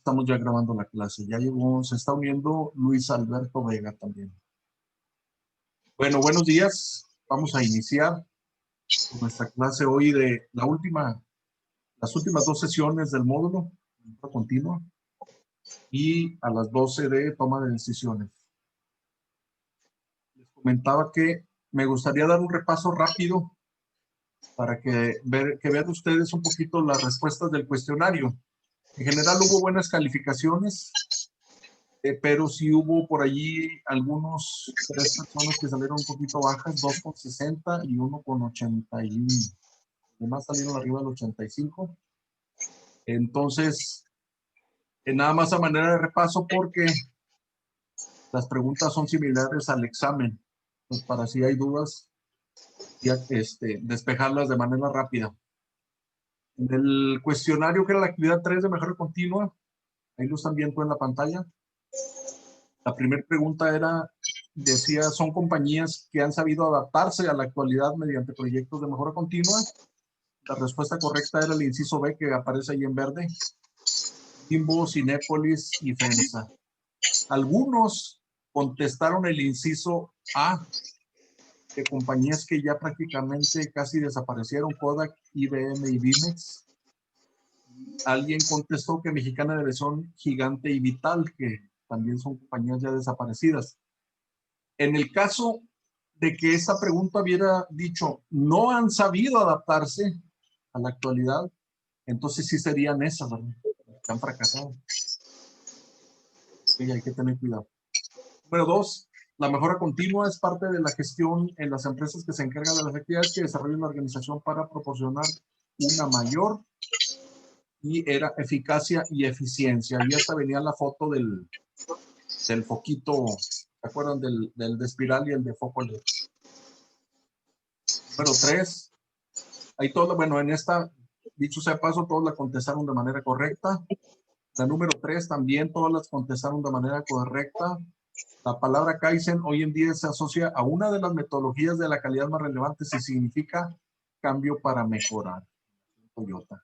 Estamos ya grabando la clase. Ya llegó, se está uniendo Luis Alberto Vega también. Bueno, buenos días. Vamos a iniciar con nuestra clase hoy de las últimas dos sesiones del módulo continua y a las 12 de toma de decisiones. Les comentaba que me gustaría dar un repaso rápido para que vean ustedes un poquito las respuestas del cuestionario. En general hubo buenas calificaciones, pero sí hubo por allí tres personas que salieron un poquito bajas, 2,60 y 1,81. Además salieron arriba del 85. Entonces, nada más a manera de repaso porque las preguntas son similares al examen. Pues para si hay dudas, ya despejarlas de manera rápida. En el cuestionario, que era la actividad 3 de mejora continua, ahí lo están viendo en la pantalla. La primera pregunta decía, ¿son compañías que han sabido adaptarse a la actualidad mediante proyectos de mejora continua? La respuesta correcta era el inciso B, que aparece ahí en verde. Bimbo, Cinépolis y FEMSA. Algunos contestaron el inciso A, de compañías que ya prácticamente casi desaparecieron, Kodak, IBM y Vimex. Alguien contestó que Mexicana de Aviación, Gigante y Vital, que también son compañías ya desaparecidas. En el caso de que esta pregunta hubiera dicho, no han sabido adaptarse a la actualidad, entonces sí serían esas, ¿verdad? Que han fracasado. Sí, hay que tener cuidado. Número 2, la mejora continua es parte de la gestión en las empresas que se encargan de las actividades que desarrolla una organización para proporcionar una mayor eficacia y eficiencia. Y hasta venía la foto del foquito, ¿se acuerdan? Del de espiral y el de foco LED. Número 3, ahí todo, bueno, en esta, dicho sea paso, todos la contestaron de manera correcta. La número 3 también todas las contestaron de manera correcta. La palabra Kaizen hoy en día se asocia a una de las metodologías de la calidad más relevantes y significa cambio para mejorar. Toyota.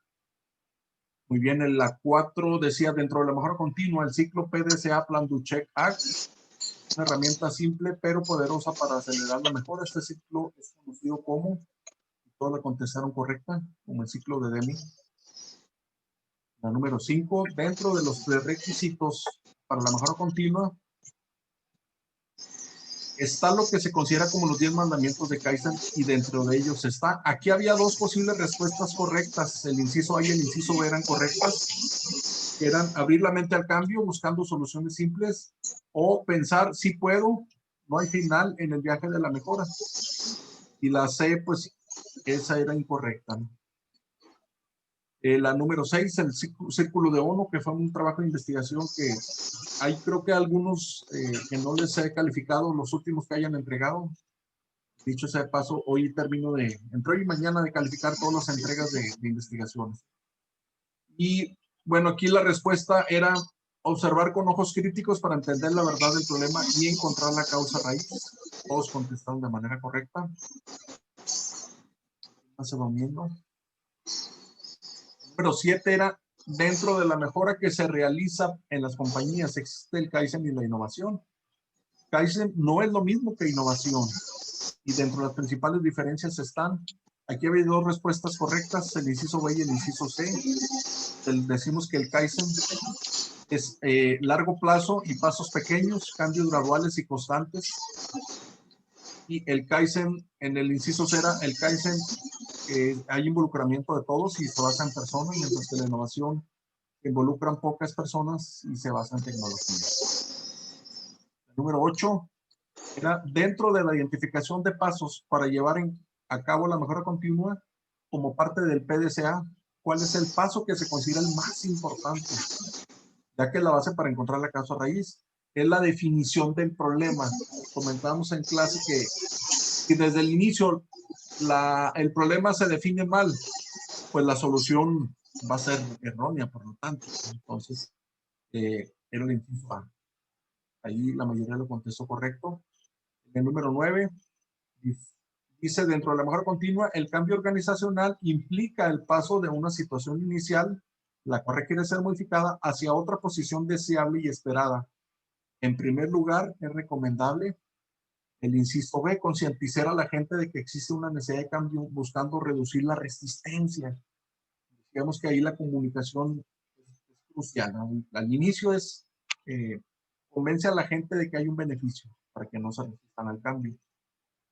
Muy bien, en la 4 decía, dentro de la mejora continua, el ciclo PDCA, Plan do Check Act, una herramienta simple pero poderosa para acelerar la mejora. Este ciclo es conocido como, todas la contestaron correcta, como el ciclo de Deming. La número 5, dentro de los prerequisitos para la mejora continua, está lo que se considera como los 10 mandamientos de Kaizen y dentro de ellos está. Aquí había dos posibles respuestas correctas. El inciso A y el inciso B eran correctas. Eran abrir la mente al cambio buscando soluciones simples o pensar si puedo, no hay final en el viaje de la mejora. Y la C, pues esa era incorrecta, ¿no? La número 6, el círculo de ONU, que fue un trabajo de investigación que hay, creo que algunos que no les he calificado, los últimos que hayan entregado. Dicho sea de paso, hoy termino entre hoy y mañana de calificar todas las entregas de investigaciones. Y bueno, aquí la respuesta era observar con ojos críticos para entender la verdad del problema y encontrar la causa raíz. Todos contestaron de manera correcta. Se van viendo. Número 7 era, dentro de la mejora que se realiza en las compañías, existe el Kaizen y la innovación. Kaizen no es lo mismo que innovación. Y dentro de las principales diferencias están, aquí había dos respuestas correctas, el inciso B y el inciso C. Decimos que el Kaizen es largo plazo y pasos pequeños, cambios graduales y constantes. Y el Kaizen, en el inciso C era el Kaizen, hay involucramiento de todos y se basa en personas, mientras que la innovación involucran pocas personas y se basa en tecnología. El número 8 era dentro de la identificación de pasos para llevar a cabo la mejora continua como parte del PDCA. ¿Cuál es el paso que se considera el más importante? Ya que la base para encontrar la causa raíz es la definición del problema. Comentábamos en clase que si desde el inicio el problema se define mal, pues la solución va a ser errónea, por lo tanto. Entonces, era el inciso A. Ahí la mayoría lo contestó correcto. El número 9 dice, dentro de la mejora continua, el cambio organizacional implica el paso de una situación inicial la cual requiere ser modificada hacia otra posición deseable y esperada. En primer lugar, es recomendable el inciso B, concientizar a la gente de que existe una necesidad de cambio buscando reducir la resistencia. Digamos que ahí la comunicación es crucial, ¿no? Al inicio es convence a la gente de que hay un beneficio para que no se resistan al cambio.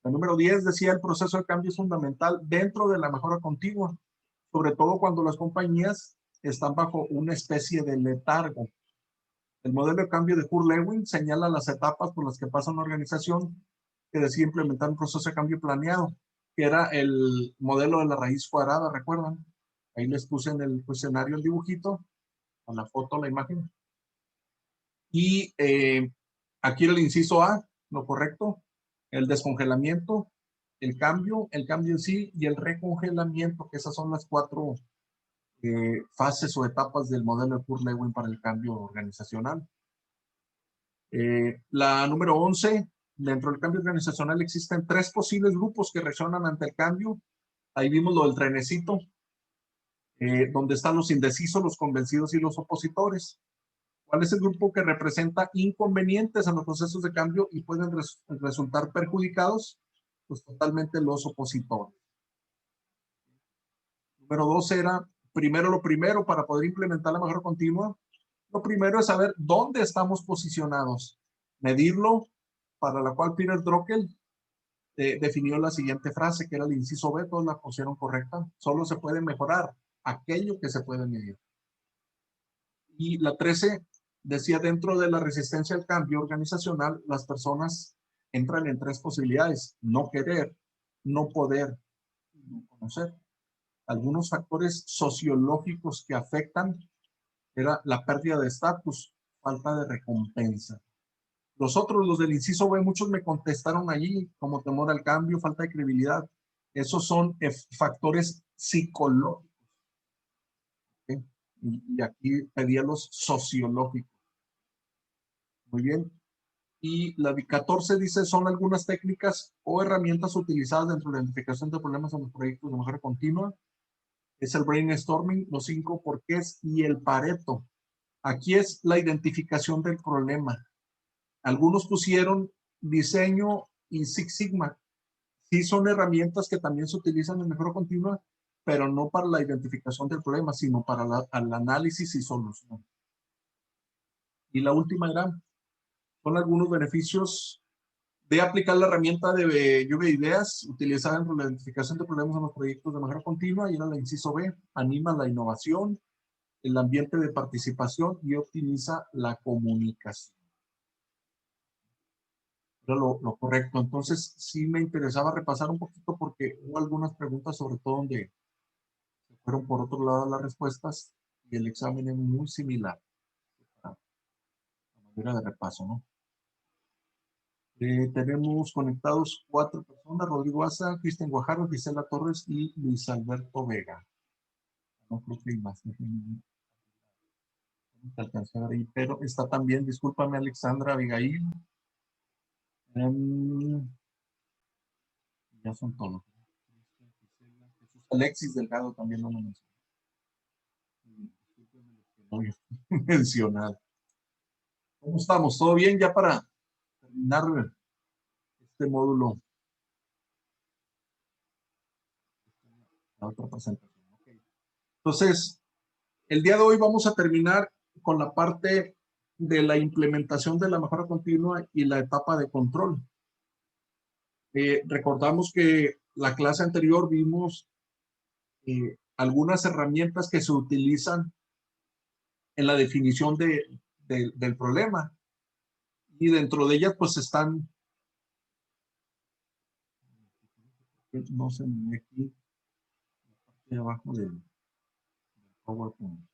El número 10 decía, el proceso de cambio es fundamental dentro de la mejora continua, sobre todo cuando las compañías están bajo una especie de letargo. El modelo de cambio de Hurlewin señala las etapas por las que pasa una organización que decide implementar un proceso de cambio planeado, que era el modelo de la raíz cuadrada, ¿recuerdan? Ahí les puse en el cuestionario el dibujito, a la foto, la imagen. Y aquí era el inciso A, lo correcto, el descongelamiento, el cambio en sí y el recongelamiento, que esas son las 4 fases o etapas del modelo de Hurlewin para el cambio organizacional. La número 11, dentro del cambio organizacional existen 3 posibles grupos que reaccionan ante el cambio. Ahí vimos lo del trenecito, donde están los indecisos, los convencidos y los opositores. ¿Cuál es el grupo que representa inconvenientes en los procesos de cambio y pueden resultar perjudicados? Pues totalmente los opositores. Número 2 era, lo primero para poder implementar la mejora continua, lo primero es saber dónde estamos posicionados, medirlo, para la cual Peter Drucker definió la siguiente frase, que era el inciso B, todos la pusieron correcta, solo se puede mejorar aquello que se puede medir. Y la 13 decía, dentro de la resistencia al cambio organizacional, las personas entran en 3 posibilidades: no querer, no poder, no conocer. Algunos factores sociológicos que afectan era la pérdida de estatus, falta de recompensa. Los otros, los del inciso B, muchos me contestaron allí, como temor al cambio, falta de credibilidad. Esos son factores psicológicos. ¿Okay? Y aquí pedía los sociológicos. Muy bien. Y la 14 dice, son algunas técnicas o herramientas utilizadas dentro de la identificación de problemas en los proyectos de mejora continua. Es el brainstorming, los 5 porqués y el Pareto. Aquí es la identificación del problema. Algunos pusieron diseño y Six Sigma. Sí son herramientas que también se utilizan en mejora continua, pero no para la identificación del problema, sino para el análisis y solución. Y la última era, son algunos beneficios de aplicar la herramienta de lluvia de ideas utilizada en la identificación de problemas en los proyectos de mejora continua, y era la inciso B, anima la innovación, el ambiente de participación y optimiza la comunicación. Era lo correcto. Entonces, sí me interesaba repasar un poquito porque hubo algunas preguntas, sobre todo donde se fueron por otro lado las respuestas, y el examen es muy similar. A manera de repaso, ¿no? Tenemos conectados 4 personas: Rodrigo Asa, Cristian Guajardo, Gisela Torres y Luis Alberto Vega. No creo que hay más. No alcanzar ahí, pero está también, discúlpame, Alexandra Abigail. Ya son todos. Alexis Delgado también no lo mencioné. No mencionado. ¿Cómo estamos? ¿Todo bien ya para terminar este módulo? La otra presentación. Okay. Entonces, el día de hoy vamos a terminar con la parte de la implementación de la mejora continua y la etapa de control. Recordamos que la clase anterior vimos algunas herramientas que se utilizan en la definición del problema, y dentro de ellas pues están, no sé, aquí la parte de abajo del PowerPoint.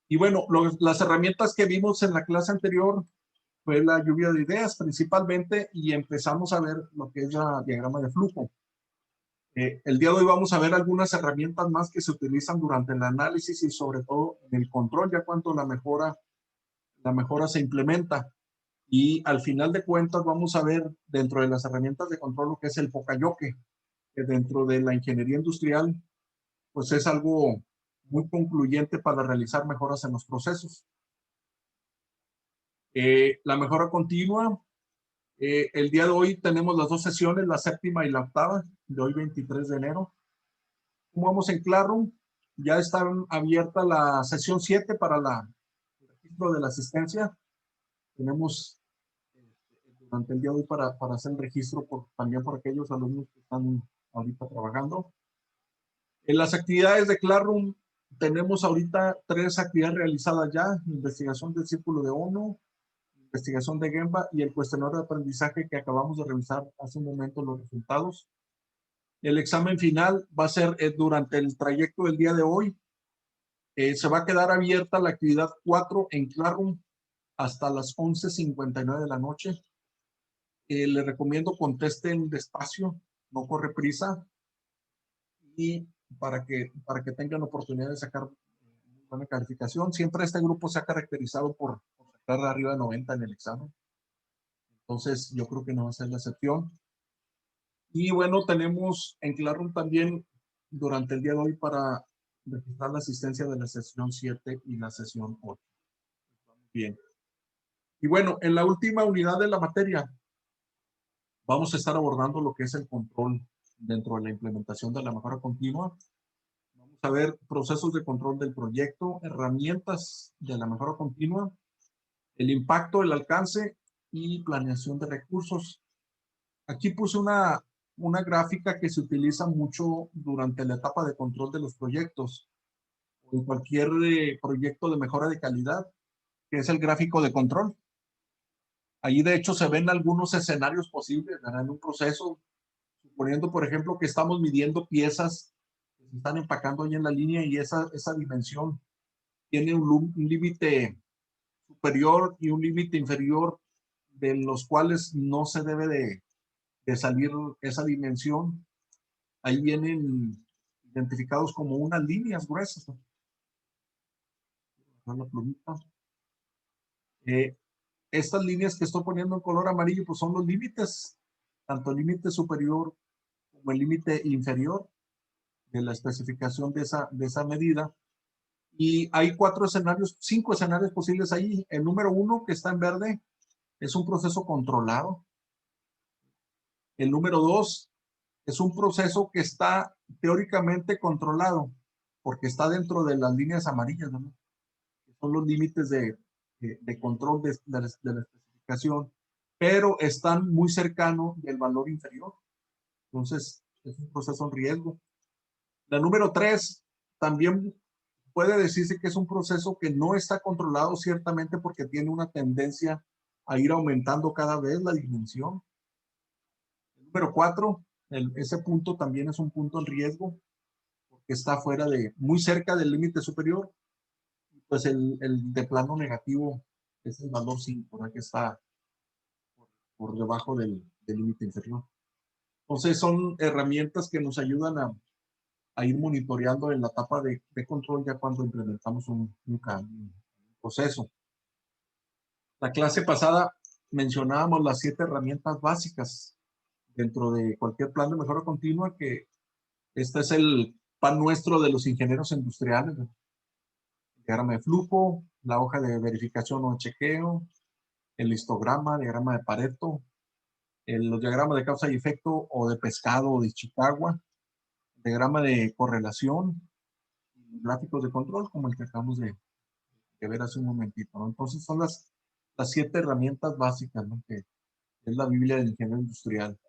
Y bueno, las herramientas que vimos en la clase anterior fue la lluvia de ideas principalmente, y empezamos a ver lo que es el diagrama de flujo. El día de hoy vamos a ver algunas herramientas más que se utilizan durante el análisis y sobre todo en el control, ya cuando la mejora se implementa. Y al final de cuentas vamos a ver dentro de las herramientas de control lo que es el Pocayoke, que dentro de la ingeniería industrial pues es algo muy concluyente para realizar mejoras en los procesos. La mejora continua, el día de hoy tenemos las dos sesiones, la séptima y la octava, de hoy 23 de enero. Como vamos en Classroom, ya está abierta la sesión 7 para el registro de la asistencia. Tenemos durante el día de hoy para hacer el registro también por aquellos alumnos que están ahorita trabajando. En las actividades de Classroom tenemos ahorita 3 actividades realizadas ya: investigación del círculo de ONU, investigación de Gemba y el cuestionario de aprendizaje que acabamos de revisar hace un momento los resultados. El examen final va a ser durante el trayecto del día de hoy. Se va a quedar abierta la actividad 4 en Classroom hasta las 11:59 de la noche. Les recomiendo contesten despacio, no corre prisa, y para que tengan oportunidad de sacar buena calificación. Siempre este grupo se ha caracterizado por sacar arriba de 90 en el examen. Entonces, yo creo que no va a ser la excepción. Y bueno, tenemos en Classroom también durante el día de hoy para registrar la asistencia de la sesión 7 y la sesión 8. Bien. Y bueno, en la última unidad de la materia vamos a estar abordando lo que es el control dentro de la implementación de la mejora continua. Vamos a ver procesos de control del proyecto, herramientas de la mejora continua, el impacto, el alcance y planeación de recursos. Aquí puse una gráfica que se utiliza mucho durante la etapa de control de los proyectos, en cualquier proyecto de mejora de calidad, que es el gráfico de control. Ahí de hecho se ven algunos escenarios posibles en un proceso, suponiendo por ejemplo que estamos midiendo piezas que se están empacando ahí en la línea y esa dimensión tiene un límite superior y un límite inferior, de los cuales no se debe de salir esa dimensión. Ahí vienen identificados como unas líneas gruesas, ¿no? La plumita. Estas líneas que estoy poniendo en color amarillo pues son los límites, tanto el límite superior como el límite inferior de la especificación de esa medida. Y hay 5 escenarios posibles ahí. El número 1, que está en verde, es un proceso controlado. El número 2 es un proceso que está teóricamente controlado porque está dentro de las líneas amarillas, ¿no? Que son los límites de control de la especificación, pero están muy cercanos del valor inferior. Entonces, es un proceso en riesgo. La número 3 también puede decirse que es un proceso que no está controlado, ciertamente, porque tiene una tendencia a ir aumentando cada vez la dimensión. El número 4, ese punto también es un punto en riesgo, porque está fuera muy cerca del límite superior. Pues el de plano negativo es el valor 5, ¿verdad? Que está por debajo del límite inferior. Entonces son herramientas que nos ayudan a ir monitoreando en la etapa de control ya cuando implementamos un proceso. La clase pasada mencionábamos las 7 herramientas básicas dentro de cualquier plan de mejora continua, que este es el pan nuestro de los ingenieros industriales, ¿no? El diagrama de flujo, la hoja de verificación o chequeo, el histograma, diagrama de Pareto, los diagramas de causa y efecto o de pescado o de Chicago, diagrama de correlación, gráficos de control como el que acabamos de ver hace un momentito, ¿no? Entonces son las 7 herramientas básicas, ¿no? Que es la Biblia del ingeniero industrial.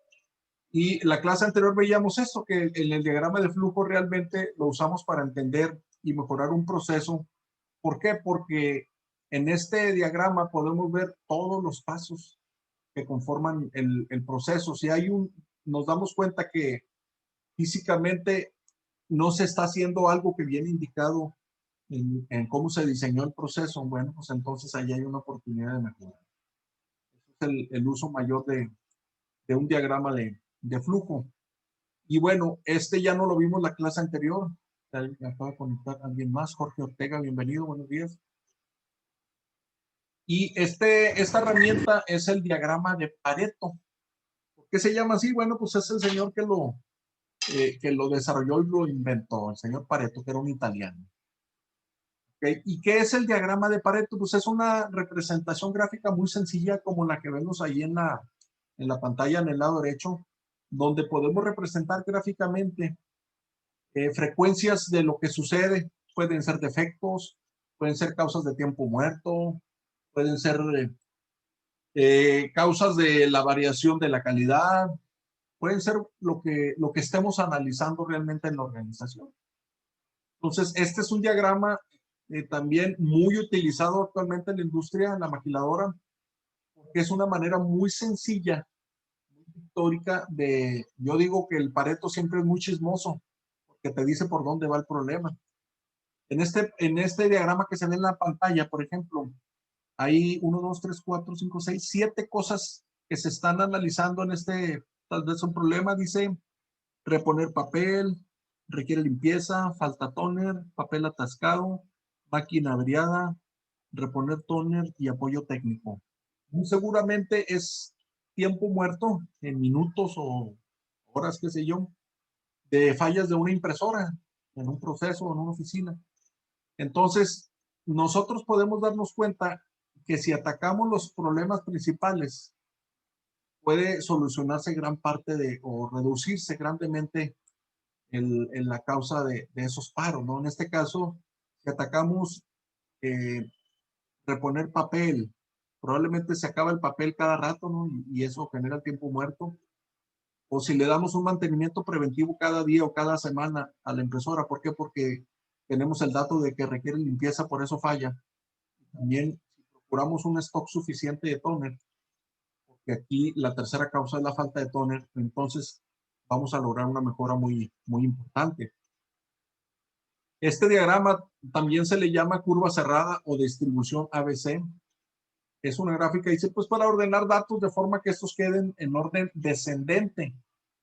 Y la clase anterior veíamos esto, que en el diagrama de flujo realmente lo usamos para entender y mejorar un proceso. ¿Por qué? Porque en este diagrama podemos ver todos los pasos que conforman el proceso. Si hay nos damos cuenta que físicamente no se está haciendo algo que viene indicado en cómo se diseñó el proceso, bueno, pues entonces ahí hay una oportunidad de mejorar. Ese es el uso mayor de un diagrama de flujo. Y bueno, este ya no lo vimos la clase anterior. Me acaba de conectar alguien más. Jorge Ortega, bienvenido, buenos días. Y esta herramienta es el diagrama de Pareto. ¿Por qué se llama así? Bueno, pues es el señor que lo desarrolló y lo inventó, el señor Pareto, que era un italiano. ¿Okay? ¿Y qué es el diagrama de Pareto? Pues es una representación gráfica muy sencilla como la que vemos ahí en la pantalla en el lado derecho, donde podemos representar gráficamente frecuencias de lo que sucede. Pueden ser defectos, pueden ser causas de tiempo muerto, pueden ser causas de la variación de la calidad, pueden ser lo que estemos analizando realmente en la organización. Entonces, este es un diagrama también muy utilizado actualmente en la industria, en la maquiladora, porque es una manera muy sencilla, muy pictórica de, yo digo que el Pareto siempre es muy chismoso, porque te dice por dónde va el problema. En este diagrama que se ve en la pantalla, por ejemplo, hay 1, 2, 3, 4, 5, 6, 7 cosas que se están analizando en este, tal vez un problema, dice reponer papel, requiere limpieza, falta tóner, papel atascado, máquina averiada, reponer tóner y apoyo técnico. Muy seguramente es tiempo muerto en minutos o horas, qué sé yo, de fallas de una impresora en un proceso o en una oficina. Entonces, nosotros podemos darnos cuenta que si atacamos los problemas principales, puede solucionarse gran parte de, o reducirse grandemente la causa de esos paros, ¿no? En este caso, si atacamos eh, reponer papel, probablemente se acaba el papel cada rato, ¿no? Y eso genera tiempo muerto. O si le damos un mantenimiento preventivo cada día o cada semana a la impresora, ¿por qué? Porque tenemos el dato de que requiere limpieza, por eso falla. También, si procuramos un stock suficiente de tóner, porque aquí la tercera causa es la falta de tóner, entonces vamos a lograr una mejora muy, muy importante. Este diagrama también se le llama curva cerrada o distribución ABC. Es una gráfica, dice, pues para ordenar datos de forma que estos queden en orden descendente,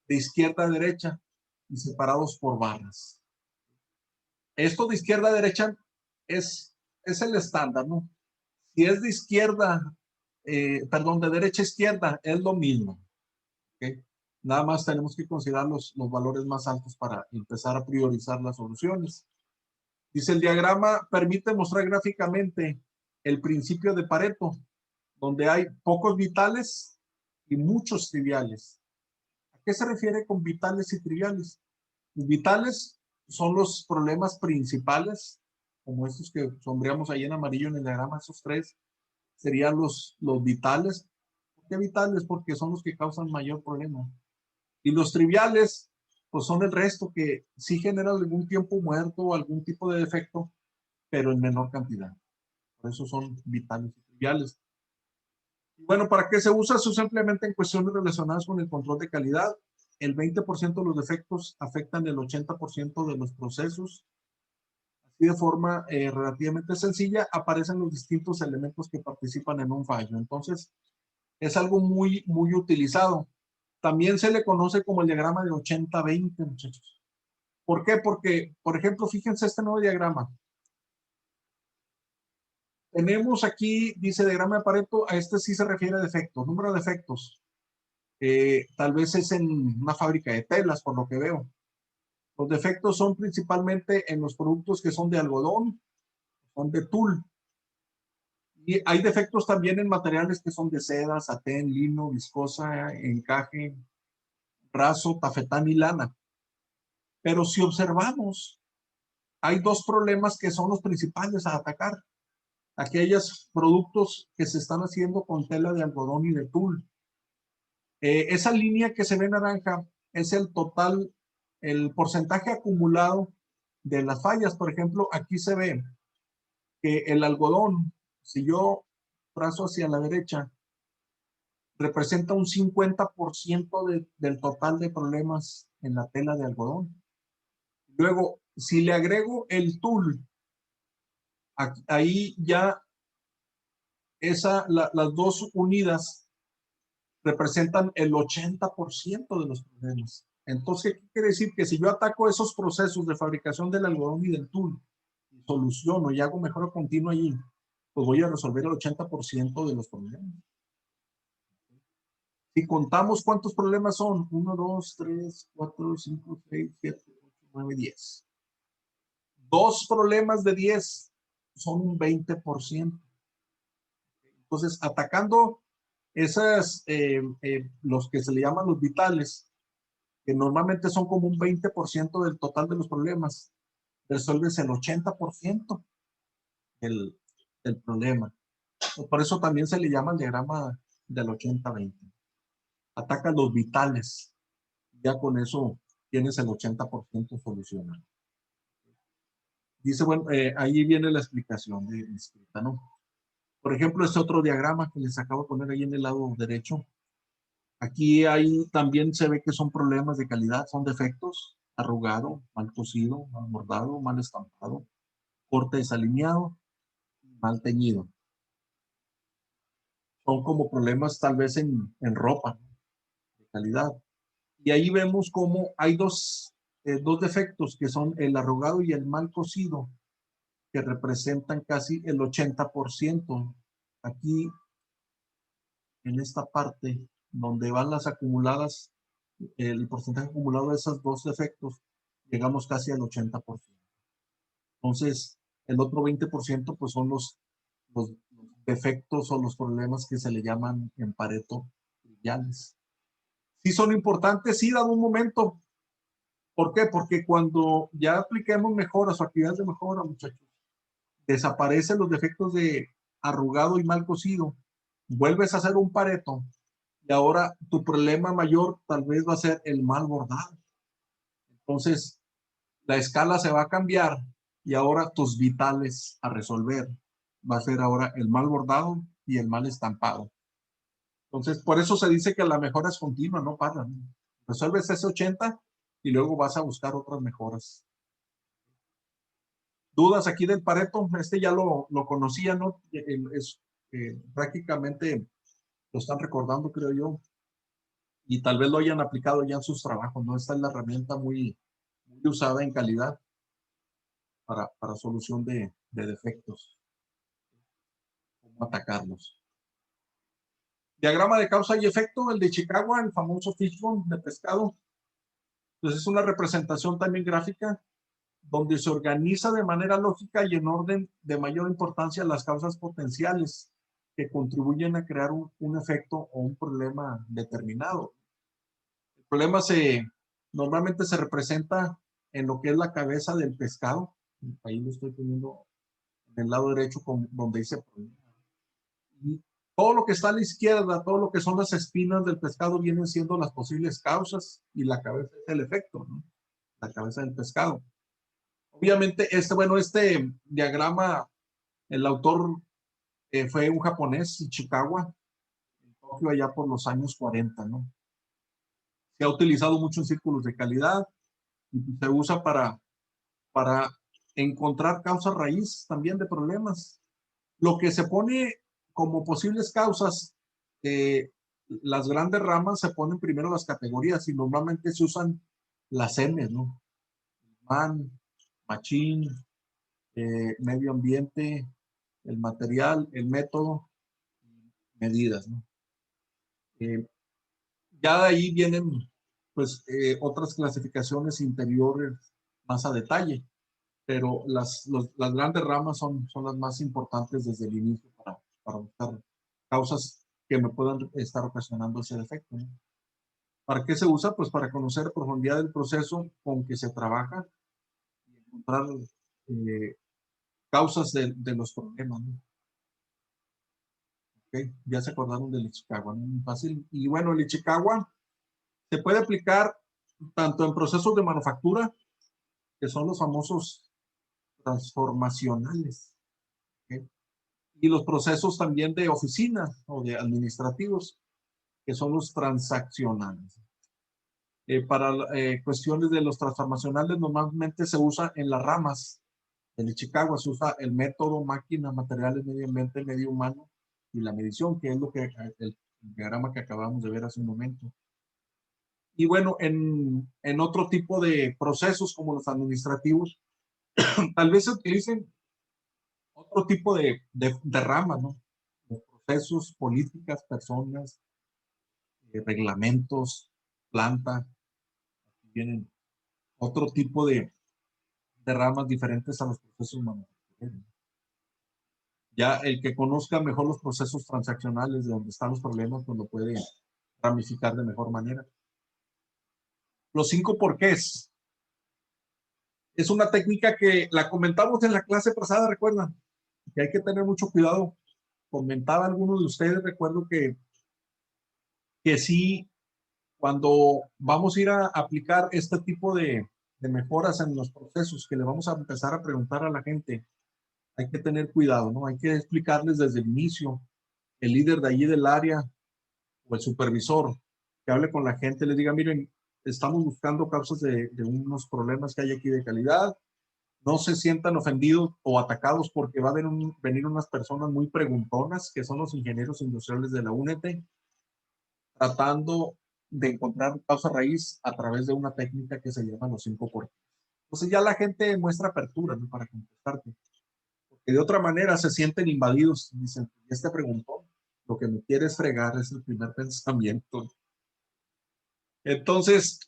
de izquierda a derecha y separados por barras. Esto de izquierda a derecha es el estándar, ¿no? Si es de izquierda, perdón, de derecha a izquierda, es lo mismo. ¿Okay? Nada más tenemos que considerar los valores más altos para empezar a priorizar las soluciones. Dice, el diagrama permite mostrar gráficamente el principio de Pareto, donde hay pocos vitales y muchos triviales. ¿A qué se refiere con vitales y triviales? Los vitales son los problemas principales, como estos que sombreamos ahí en amarillo en el diagrama, esos tres serían los vitales. ¿Por qué vitales? Porque son los que causan mayor problema. Y los triviales, pues son el resto que sí generan algún tiempo muerto o algún tipo de defecto, pero en menor cantidad. Por eso son vitales y triviales. Y bueno, ¿para qué se usa? Eso simplemente en cuestiones relacionadas con el control de calidad. El 20% de los defectos afectan el 80% de los procesos. Así de forma relativamente sencilla aparecen los distintos elementos que participan en un fallo. Entonces, es algo muy, muy utilizado. También se le conoce como el diagrama de 80-20, muchachos. ¿Por qué? Porque, por ejemplo, fíjense este nuevo diagrama. Tenemos aquí, dice diagrama de Pareto, a este sí se refiere a defectos, número de defectos. Tal vez es en una fábrica de telas, por lo que veo. Los defectos son principalmente en los productos que son de algodón, son de tul. Y hay defectos también en materiales que son de seda, satén, lino, viscosa, encaje, raso, tafetán y lana. Pero si observamos, hay dos problemas que son los principales a atacar. Aquellos productos que se están haciendo con tela de algodón y de tul. Esa línea que se ve naranja es el total, el porcentaje acumulado de las fallas. Por ejemplo, aquí se ve que el algodón, si yo trazo hacia la derecha, representa un 50% del total de problemas en la tela de algodón. Luego, si le agrego el tul, ahí ya las dos unidas representan el 80% de los problemas. Entonces, ¿qué quiere decir? Que si yo ataco esos procesos de fabricación del algodón y del tul, y soluciono y hago mejora continua allí, pues voy a resolver el 80% de los problemas. Si contamos cuántos problemas son, 1, 2, 3, 4, 5, 6, 7, 8, 9, 10. 2 problemas de 10 son un 20%. Entonces, atacando esas, los que se le llaman los vitales, que normalmente son como un 20% del total de los problemas, resuelves el 80% del, del problema. Por eso también se le llama el diagrama del 80-20. Ataca los vitales. Ya con eso tienes el 80% solucionado. Dice, bueno, ahí viene la explicación de escrita, ¿no? Por ejemplo, este otro diagrama que les acabo de poner ahí en el lado derecho. Aquí ahí también se ve que son problemas de calidad, son defectos, arrugado, mal cosido, mal bordado, mal estampado, corte desalineado, mal teñido. Son como problemas tal vez en ropa, ¿no? De calidad. Y ahí vemos cómo hay dos defectos que son el arrugado y el mal cosido, que representan casi el 80%. Aquí, en esta parte, donde van las acumuladas, el porcentaje acumulado de esos dos defectos, llegamos casi al 80%. Entonces, el otro 20% pues son los defectos o los problemas que se le llaman en Pareto triviales. Sí son importantes, sí, dado un momento. ¿Por qué? Porque cuando ya apliquemos mejoras o actividades de mejora, muchachos, desaparecen los defectos de arrugado y mal cosido, vuelves a hacer un Pareto y ahora tu problema mayor tal vez va a ser el mal bordado. Entonces, la escala se va a cambiar y ahora tus vitales a resolver va a ser ahora el mal bordado y el mal estampado. Entonces, por eso se dice que la mejora es continua, no para, ¿no? Resuelves ese 80 y luego vas a buscar otras mejoras. ¿Dudas aquí del Pareto? Este ya lo conocía, ¿no? Es, prácticamente lo están recordando, creo yo, y tal vez lo hayan aplicado ya en sus trabajos, ¿no? Esta es la herramienta muy usada en calidad para solución de defectos, cómo atacarlos. Diagrama de causa y efecto, el de Chicago, el famoso fishbone de pescado. Entonces es una representación también gráfica donde se organiza de manera lógica y en orden de mayor importancia las causas potenciales que contribuyen a crear un efecto o un problema determinado. El problema normalmente se representa en lo que es la cabeza del pescado. Ahí lo estoy poniendo en el lado derecho donde dice problema. Y todo lo que está a la izquierda, todo lo que son las espinas del pescado vienen siendo las posibles causas y la cabeza es el efecto, ¿no? La cabeza del pescado. Obviamente, este diagrama, el autor fue un japonés, Ichikawa, en Tokio, allá por los años 40, ¿no? Se ha utilizado mucho en círculos de calidad y se usa para encontrar causas raíz también de problemas. Lo que se pone como posibles causas, las grandes ramas se ponen primero las categorías y normalmente se usan las M, ¿no? Man, machín, medio ambiente, el material, el método, medidas, ¿no? Ya de ahí vienen pues otras clasificaciones interiores más a detalle, pero las grandes ramas son las más importantes desde el inicio para buscar causas que me puedan estar ocasionando ese defecto, ¿no? ¿Para qué se usa? Pues para conocer profundidad del proceso con que se trabaja y encontrar causas de los problemas, ¿no? Okay. Ya se acordaron del Ichikawa, ¿no? Muy fácil. Y bueno, el Ichikawa se puede aplicar tanto en procesos de manufactura, que son los famosos transformacionales, ¿okay? Y los procesos también de oficina o de administrativos, que son los transaccionales. Para cuestiones de los transformacionales normalmente se usa en las ramas. En Chicago se usa el método, máquina, materiales, medio ambiente, medio humano y la medición, que es lo que el diagrama que acabamos de ver hace un momento. Y bueno, en otro tipo de procesos como los administrativos, tal vez se utilicen Otro tipo de ramas, ¿no? De procesos, políticas, personas, reglamentos, planta. Aquí vienen otro tipo de ramas diferentes a los procesos manufactureros. Ya el que conozca mejor los procesos transaccionales de donde están los problemas, pues lo puede ramificar de mejor manera. Los 5 porqués. Es una técnica que la comentamos en la clase pasada, recuerdan, que hay que tener mucho cuidado. Comentaba algunos de ustedes, recuerdo que sí, cuando vamos a ir a aplicar este tipo de mejoras en los procesos que le vamos a empezar a preguntar a la gente, hay que tener cuidado, ¿no? Hay que explicarles desde el inicio, el líder de allí del área o el supervisor, que hable con la gente, les diga, miren, estamos buscando causas de unos problemas que hay aquí de calidad, no se sientan ofendidos o atacados porque va a venir unas personas muy preguntonas, que son los ingenieros industriales de la UNET, tratando de encontrar causa raíz a través de una técnica que se llama los 5 porqués. Entonces ya la gente muestra apertura, ¿no? Para contestarte. Porque de otra manera se sienten invadidos. Dicen, este preguntó, lo que me quiere es fregar, es el primer pensamiento. Entonces,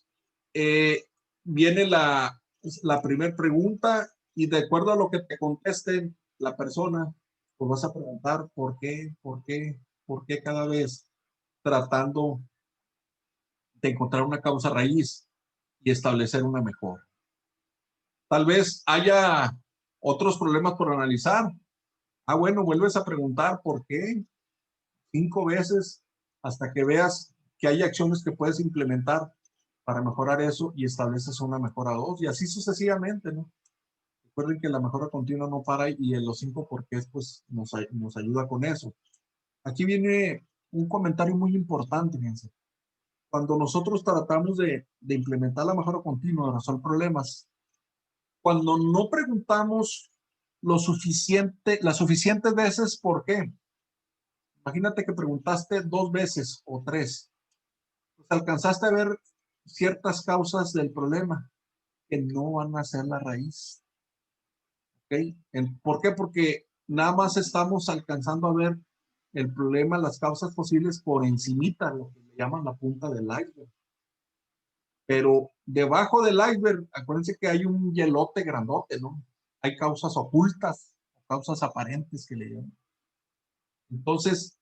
viene la primera pregunta y de acuerdo a lo que te conteste la persona, pues vas a preguntar por qué cada vez tratando de encontrar una causa raíz y establecer una mejora. Tal vez haya otros problemas por analizar. Ah, bueno, vuelves a preguntar por qué 5 veces hasta que veas que hay acciones que puedes implementar para mejorar eso y estableces una mejora 2 y así sucesivamente, ¿no? Recuerden que la mejora continua no para y en los 5 porqués pues nos ayuda con eso. Aquí viene un comentario muy importante, fíjense. Cuando nosotros tratamos de implementar la mejora continua, de resolver problemas, cuando no preguntamos las suficientes veces por qué. Imagínate que preguntaste 2 veces o 3, pues alcanzaste a ver ciertas causas del problema que no van a ser la raíz. ¿Okay? ¿Por qué? Porque nada más estamos alcanzando a ver el problema, las causas posibles por encimita, lo que le llaman la punta del iceberg. Pero debajo del iceberg, acuérdense que hay un hielote grandote, ¿no? Hay causas ocultas, causas aparentes que le llaman. Entonces,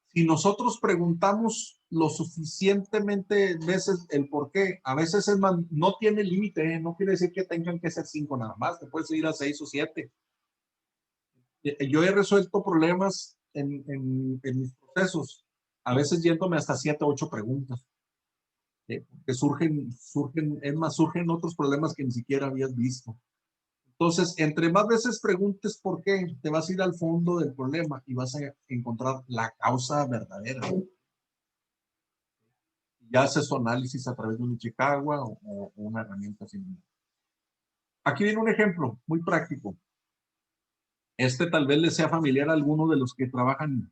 si nosotros preguntamos lo suficientemente veces el por qué, a veces es más, no tiene límite, ¿eh? No quiere decir que tengan que ser 5 nada más, te puedes ir a 6 o 7. Yo he resuelto problemas en mis procesos, a veces yéndome hasta 7 o 8 preguntas. Que surgen otros problemas que ni siquiera habías visto. Entonces, entre más veces preguntes por qué, te vas a ir al fondo del problema y vas a encontrar la causa verdadera. Ya haces tu análisis a través de un Ichikawa o una herramienta similar. Aquí viene un ejemplo muy práctico. Este tal vez les sea familiar a alguno de los que trabajan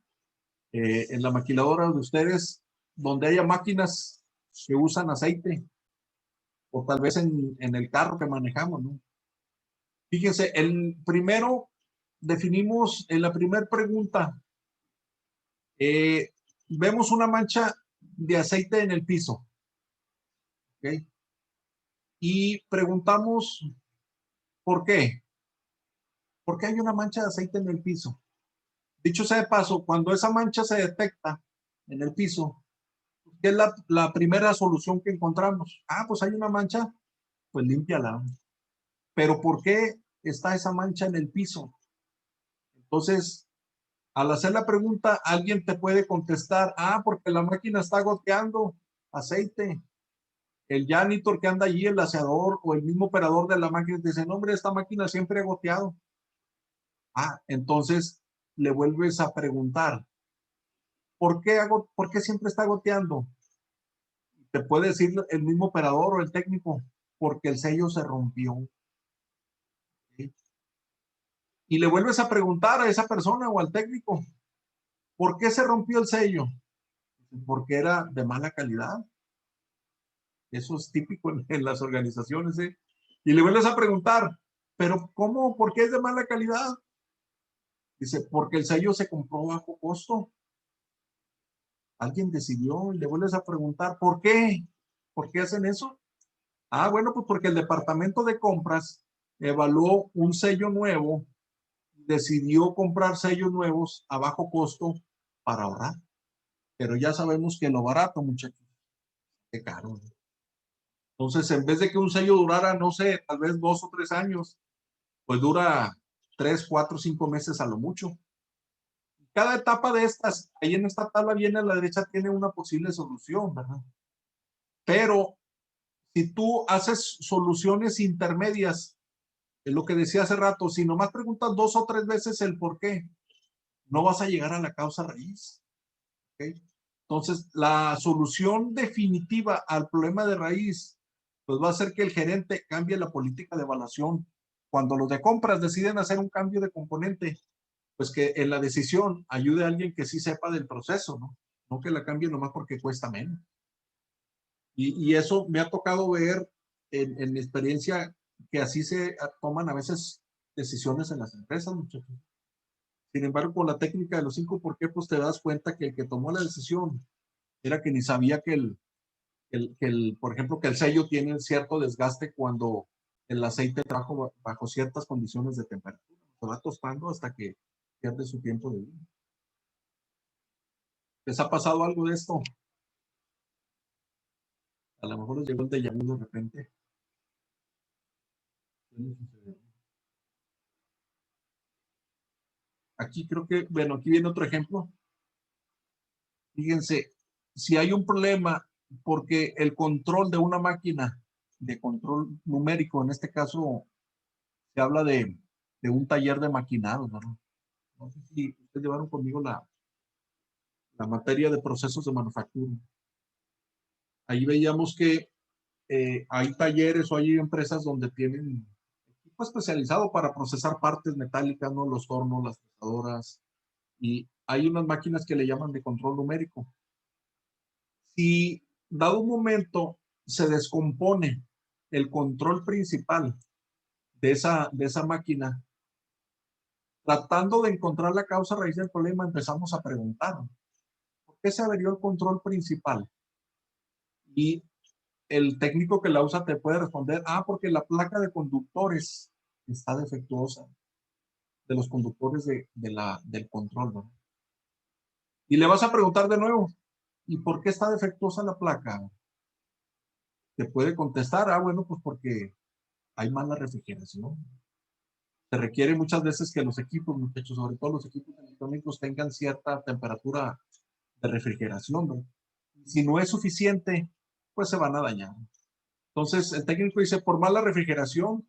en la maquiladora de ustedes, donde haya máquinas que usan aceite, o tal vez en el carro que manejamos, ¿no? Fíjense, el primero definimos en la primera pregunta, vemos una mancha de aceite en el piso, ¿ok? Y preguntamos, ¿por qué? ¿Por qué hay una mancha de aceite en el piso? Dicho sea de paso, cuando esa mancha se detecta en el piso, ¿qué es la primera solución que encontramos? Ah, pues hay una mancha, pues límpiala. Pero ¿por qué está esa mancha en el piso? Entonces, al hacer la pregunta, alguien te puede contestar, ah, porque la máquina está goteando aceite. El janitor que anda allí, el aseador o el mismo operador de la máquina, dice, no, hombre, esta máquina siempre ha goteado. Ah, entonces le vuelves a preguntar, ¿por qué siempre está goteando? Te puede decir el mismo operador o el técnico, porque el sello se rompió. ¿Sí? Y le vuelves a preguntar a esa persona o al técnico, ¿por qué se rompió el sello? Porque era de mala calidad. Eso es típico en las organizaciones, ¿eh? Y le vuelves a preguntar, ¿pero cómo? ¿Por qué es de mala calidad? Dice, porque el sello se compró bajo costo. Alguien decidió y le vuelves a preguntar, ¿por qué? ¿Por qué hacen eso? Ah, bueno, pues porque el departamento de compras evaluó un sello nuevo, decidió comprar sellos nuevos a bajo costo para ahorrar. Pero ya sabemos que lo barato, muchachos, qué caro. Entonces, en vez de que un sello durara, no sé, tal vez 2 o 3 años, pues dura 3, 4, 5 meses a lo mucho. Cada etapa de estas, ahí en esta tabla viene a la derecha, tiene una posible solución, ¿verdad? Pero si tú haces soluciones intermedias, es lo que decía hace rato, si nomás preguntas 2 o 3 veces el por qué, no vas a llegar a la causa raíz. ¿Okay? Entonces, la solución definitiva al problema de raíz, pues va a ser que el gerente cambie la política de evaluación. Cuando los de compras deciden hacer un cambio de componente, pues que en la decisión ayude a alguien que sí sepa del proceso, ¿no? No que la cambie nomás porque cuesta menos. Y eso me ha tocado ver en mi experiencia que así se toman a veces decisiones en las empresas, muchachos. Sin embargo, con la técnica de los 5 por qué, pues te das cuenta que el que tomó la decisión era que ni sabía por ejemplo, que el sello tiene cierto desgaste cuando el aceite trabaja bajo ciertas condiciones de temperatura. Se va tostando hasta que pierde su tiempo de vida. ¿Les ha pasado algo de esto? A lo mejor les llegó el déjà vu de repente. Aquí creo que, bueno, aquí viene otro ejemplo. Fíjense, si hay un problema porque el control de una máquina de control numérico, en este caso se habla de un taller de maquinado, ¿no? No sé si ustedes llevaron conmigo la materia de procesos de manufactura. Ahí veíamos que hay talleres o hay empresas donde tienen equipo especializado para procesar partes metálicas, ¿no? Los tornos, las pesadoras, y hay unas máquinas que le llaman de control numérico. Si dado un momento se descompone el control principal de esa máquina, tratando de encontrar la causa raíz del problema, empezamos a preguntar, ¿por qué se averió el control principal? Y el técnico que la usa te puede responder, porque la placa de conductores está defectuosa, de los conductores del control, ¿no? Y le vas a preguntar de nuevo, ¿y por qué está defectuosa la placa? Te puede contestar, bueno, pues porque hay mala refrigeración. Se requiere muchas veces que los equipos, muchachos, sobre todo los equipos electrónicos, tengan cierta temperatura de refrigeración, ¿no? Si no es suficiente, pues se van a dañar. Entonces, el técnico dice, por mala refrigeración,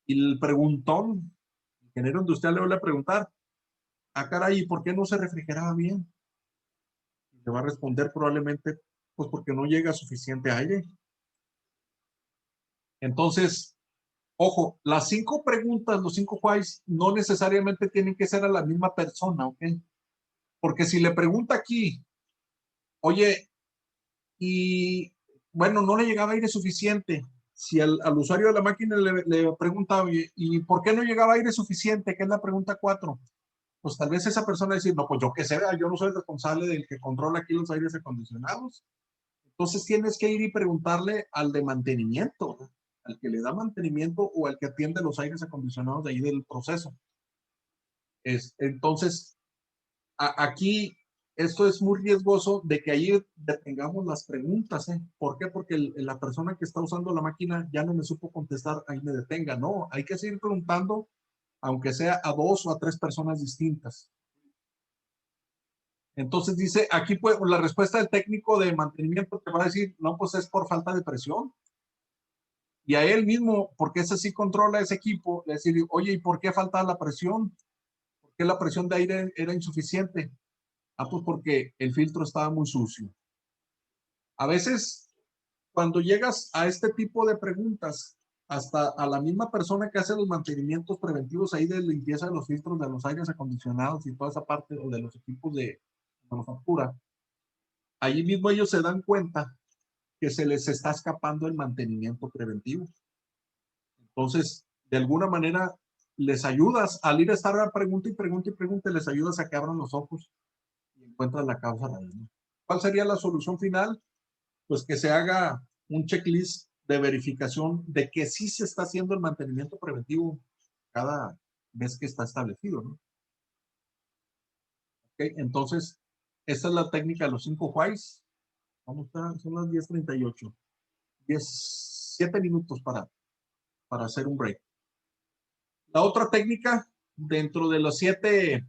y el preguntón, el ingeniero industrial le vuelve a preguntar, caray, ¿por qué no se refrigeraba bien? Y le va a responder probablemente, pues porque no llega suficiente aire. Entonces, ojo, las 5 preguntas, los 5 whys, no necesariamente tienen que ser a la misma persona, ¿ok? Porque si le pregunta aquí, oye, y bueno, no le llegaba aire suficiente. Si al usuario de la máquina le pregunta, oye, ¿y por qué no llegaba aire suficiente? Que es la pregunta 4. Pues tal vez esa persona decir, no, pues yo qué sé, yo no soy el responsable del que controla aquí los aires acondicionados. Entonces tienes que ir y preguntarle al de mantenimiento, ¿no? Al que le da mantenimiento o al que atiende los aires acondicionados de ahí del proceso. Entonces, aquí esto es muy riesgoso de que ahí detengamos las preguntas, ¿eh? ¿Por qué? Porque la persona que está usando la máquina ya no me supo contestar, ahí me detenga. No, hay que seguir preguntando, aunque sea a 2 o a 3 personas distintas. Entonces dice, aquí pues, la respuesta del técnico de mantenimiento te va a decir, no, pues es por falta de presión. Y a él mismo, porque ese sí controla ese equipo, le decir, oye, ¿y por qué falta la presión? ¿Por qué la presión de aire era insuficiente? Pues porque el filtro estaba muy sucio. A veces, cuando llegas a este tipo de preguntas, hasta a la misma persona que hace los mantenimientos preventivos ahí de limpieza de los filtros de los aires acondicionados y toda esa parte, o de los equipos de manufactura, allí mismo ellos se dan cuenta que se les está escapando el mantenimiento preventivo. Entonces, de alguna manera, les ayudas al ir a estar pregunta y pregunta y pregunta, les ayudas a que abran los ojos y encuentran la causa raíz, ¿no? ¿Cuál sería la solución final? Pues que se haga un checklist de verificación de que sí se está haciendo el mantenimiento preventivo cada vez que está establecido, ¿no? Okay, entonces, esta es la técnica de los 5 whys. Vamos a, son las 10:38. 7 minutos para hacer un break. La otra técnica, dentro de las 7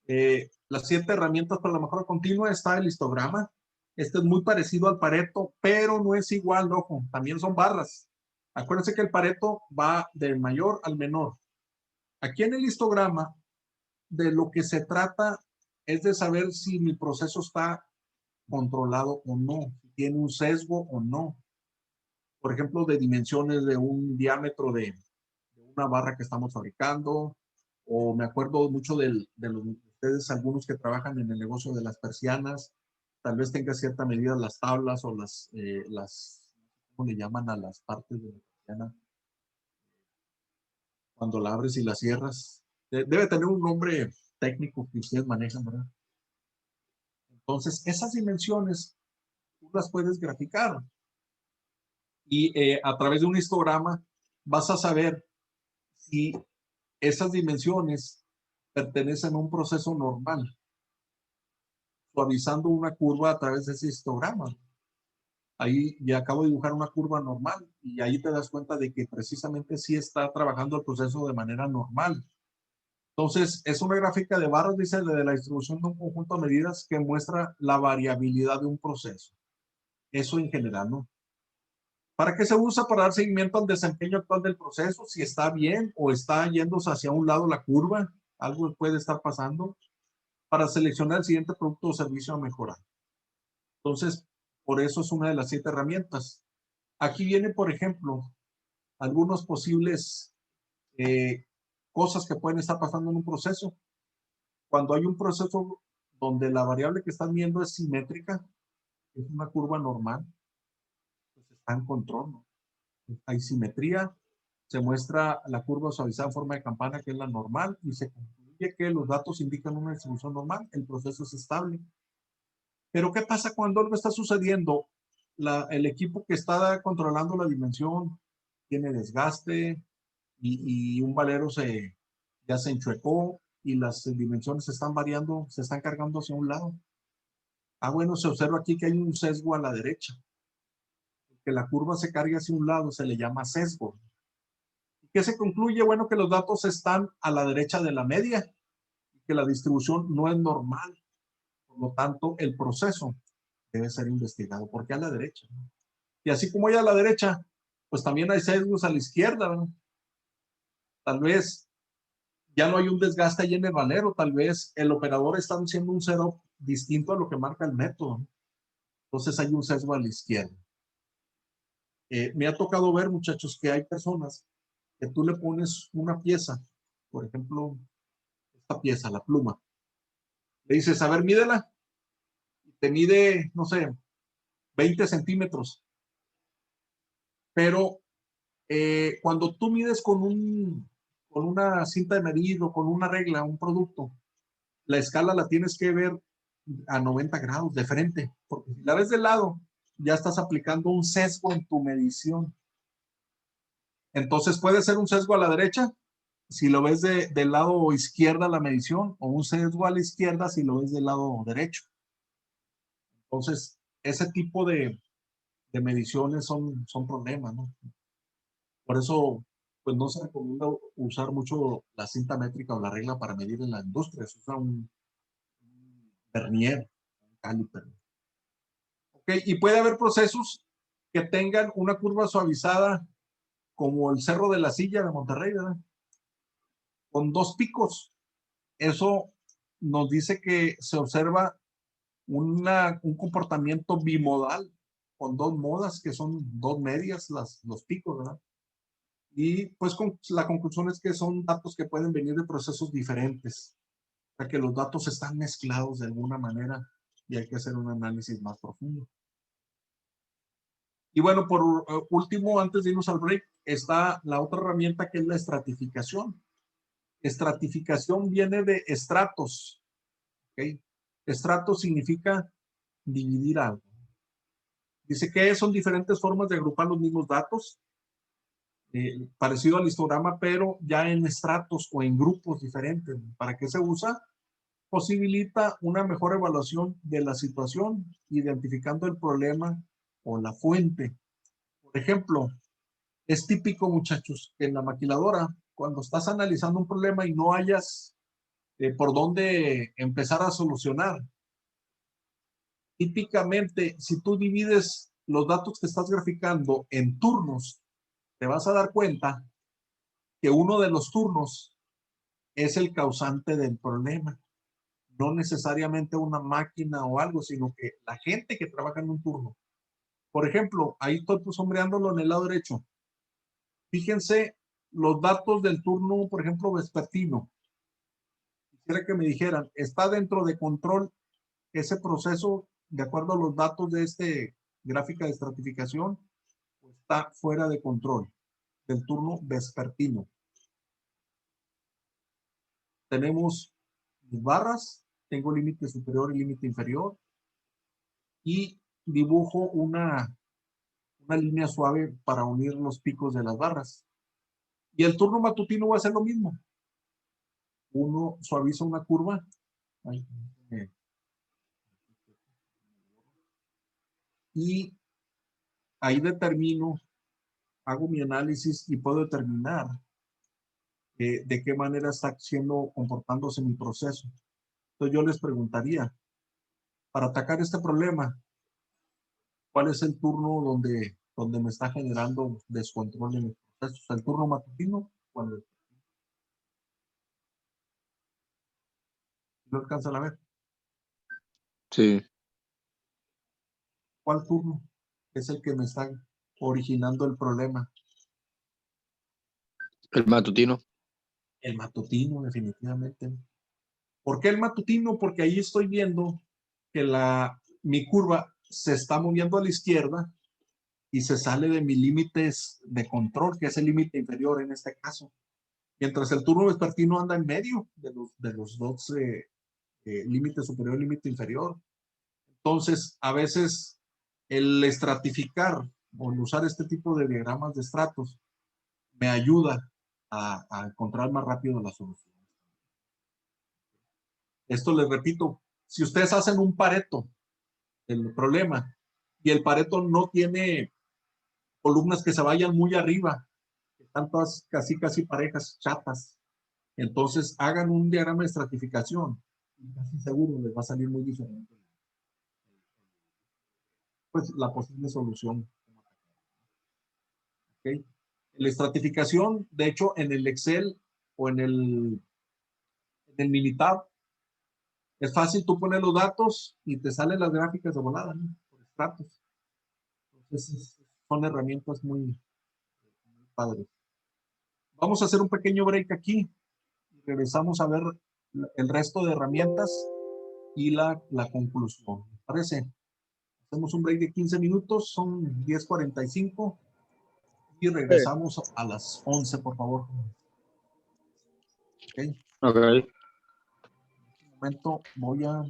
herramientas para la mejora continua, está el histograma. Este es muy parecido al Pareto, pero no es igual, ojo, también son barras. Acuérdense que el Pareto va del mayor al menor. Aquí en el histograma, de lo que se trata es de saber si mi proceso está controlado o no, si tiene un sesgo o no. Por ejemplo, de dimensiones de un diámetro de una barra que estamos fabricando, o me acuerdo mucho de ustedes, algunos que trabajan en el negocio de las persianas, tal vez tenga cierta medida las tablas o ¿cómo le llaman a las partes de la persiana? Cuando la abres y la cierras. Debe tener un nombre técnico que ustedes manejan, ¿verdad? Entonces, esas dimensiones tú las puedes graficar y a través de un histograma vas a saber si esas dimensiones pertenecen a un proceso normal, suavizando una curva a través de ese histograma. Ahí ya acabo de dibujar una curva normal y ahí te das cuenta de que precisamente sí está trabajando el proceso de manera normal. Entonces, es una gráfica de barras, dice, de la distribución de un conjunto de medidas que muestra la variabilidad de un proceso. Eso en general, ¿no? ¿Para qué se usa? Para dar seguimiento al desempeño actual del proceso, si está bien o está yéndose hacia un lado la curva, algo puede estar pasando, para seleccionar el siguiente producto o servicio a mejorar. Entonces, por eso es una de las 7 herramientas. Aquí viene, por ejemplo, algunos posibles cosas que pueden estar pasando en un proceso. Cuando hay un proceso donde la variable que están viendo es simétrica, es una curva normal, pues está en control, ¿no? Hay simetría, se muestra la curva suavizada en forma de campana, que es la normal, y se concluye que los datos indican una distribución normal, el proceso es estable. Pero ¿qué pasa cuando algo está sucediendo? El equipo que está controlando la dimensión tiene desgaste y un valero ya se enchuecó y las dimensiones se están variando, se están cargando hacia un lado. Ah, bueno, se observa aquí que hay un sesgo a la derecha. Que la curva se cargue hacia un lado se le llama sesgo. ¿Qué se concluye? Bueno, que los datos están a la derecha de la media y que la distribución no es normal. Por lo tanto, el proceso debe ser investigado. ¿Por qué a la derecha? Y así como hay a la derecha, pues también hay sesgos a la izquierda, ¿no? Tal vez ya no hay un desgaste ahí en el valero, tal vez el operador está haciendo un setup distinto a lo que marca el método, ¿no? Entonces hay un sesgo a la izquierda. Me ha tocado ver, muchachos, que hay personas que tú le pones una pieza, por ejemplo, esta pieza, la pluma, le dices, a ver, mídela, y te mide, no sé, 20 centímetros, pero cuando tú mides con una cinta de medir o con una regla, un producto, la escala la tienes que ver a 90 grados de frente, porque si la ves de lado, ya estás aplicando un sesgo en tu medición. Entonces puede ser un sesgo a la derecha, si lo ves del lado izquierda la medición, o un sesgo a la izquierda si lo ves del lado derecho. Entonces, ese tipo de mediciones son problemas, ¿no? Por eso, pues no se recomienda usar mucho la cinta métrica o la regla para medir en la industria. Se usa un vernier, un caliper. Okay, y puede haber procesos que tengan una curva suavizada, como el Cerro de la Silla de Monterrey, ¿verdad? Con 2 picos. Eso nos dice que se observa un comportamiento bimodal con 2 modas, que son 2 medias, los picos, ¿verdad? Y pues la conclusión es que son datos que pueden venir de procesos diferentes, o sea que los datos están mezclados de alguna manera y hay que hacer un análisis más profundo. Y bueno, por último, antes de irnos al break, está la otra herramienta que es la estratificación. Estratificación viene de estratos. ¿Okay? Estratos significa dividir algo. Dice que son diferentes formas de agrupar los mismos datos, parecido al histograma, pero ya en estratos o en grupos diferentes. ¿Para qué se usa? Posibilita una mejor evaluación de la situación, identificando el problema o la fuente. Por ejemplo, es típico, muchachos, que en la maquiladora, cuando estás analizando un problema y no hayas por dónde empezar a solucionar, típicamente, si tú divides los datos que estás graficando en turnos, te vas a dar cuenta que uno de los turnos es el causante del problema. No necesariamente una máquina o algo, sino que la gente que trabaja en un turno. Por ejemplo, ahí estoy sombreándolo en el lado derecho. Fíjense los datos del turno, por ejemplo, vespertino. Quisiera que me dijeran, ¿está dentro de control ese proceso de acuerdo a los datos de este gráfica de estratificación? ¿O está fuera de control del turno vespertino? Tenemos mis barras, tengo límite superior y límite inferior, y dibujo una línea suave para unir los picos de las barras. Y el turno matutino va a ser lo mismo. Uno suaviza una curva. Y ahí determino, hago mi análisis y puedo determinar de qué manera está comportándose mi proceso. Entonces yo les preguntaría, para atacar este problema, ¿cuál es el turno donde me está generando descontrol en el proceso? ¿El turno matutino o el vespertino? ¿Lo alcanzan a ver? Sí. ¿Cuál turno es el que me está originando el problema? El matutino. El matutino, definitivamente. ¿Por qué el matutino? Porque ahí estoy viendo que mi curva se está moviendo a la izquierda y se sale de mis límites de control, que es el límite inferior en este caso. Mientras el turno vespertino anda en medio de los dos límite superior y límite inferior. Entonces, a veces el estratificar o el usar este tipo de diagramas de estratos me ayuda a encontrar más rápido la solución. Esto les repito, si ustedes hacen un Pareto, el problema, y el Pareto no tiene columnas que se vayan muy arriba, están todas casi parejas, chatas, entonces hagan un diagrama de estratificación y casi seguro les va a salir muy diferente pues la posible solución. ¿Okay? La estratificación, de hecho, en el Excel o en el Minitab, es fácil, tú pones los datos y te salen las gráficas de volada, ¿no? Por estratos. Entonces, son herramientas muy padres. Vamos a hacer un pequeño break aquí. Regresamos a ver el resto de herramientas y la conclusión. ¿Me parece? Hacemos un break de 15 minutos, son 10:45 y regresamos a las 11, por favor. ¿Okay? Ok. En este momento voy a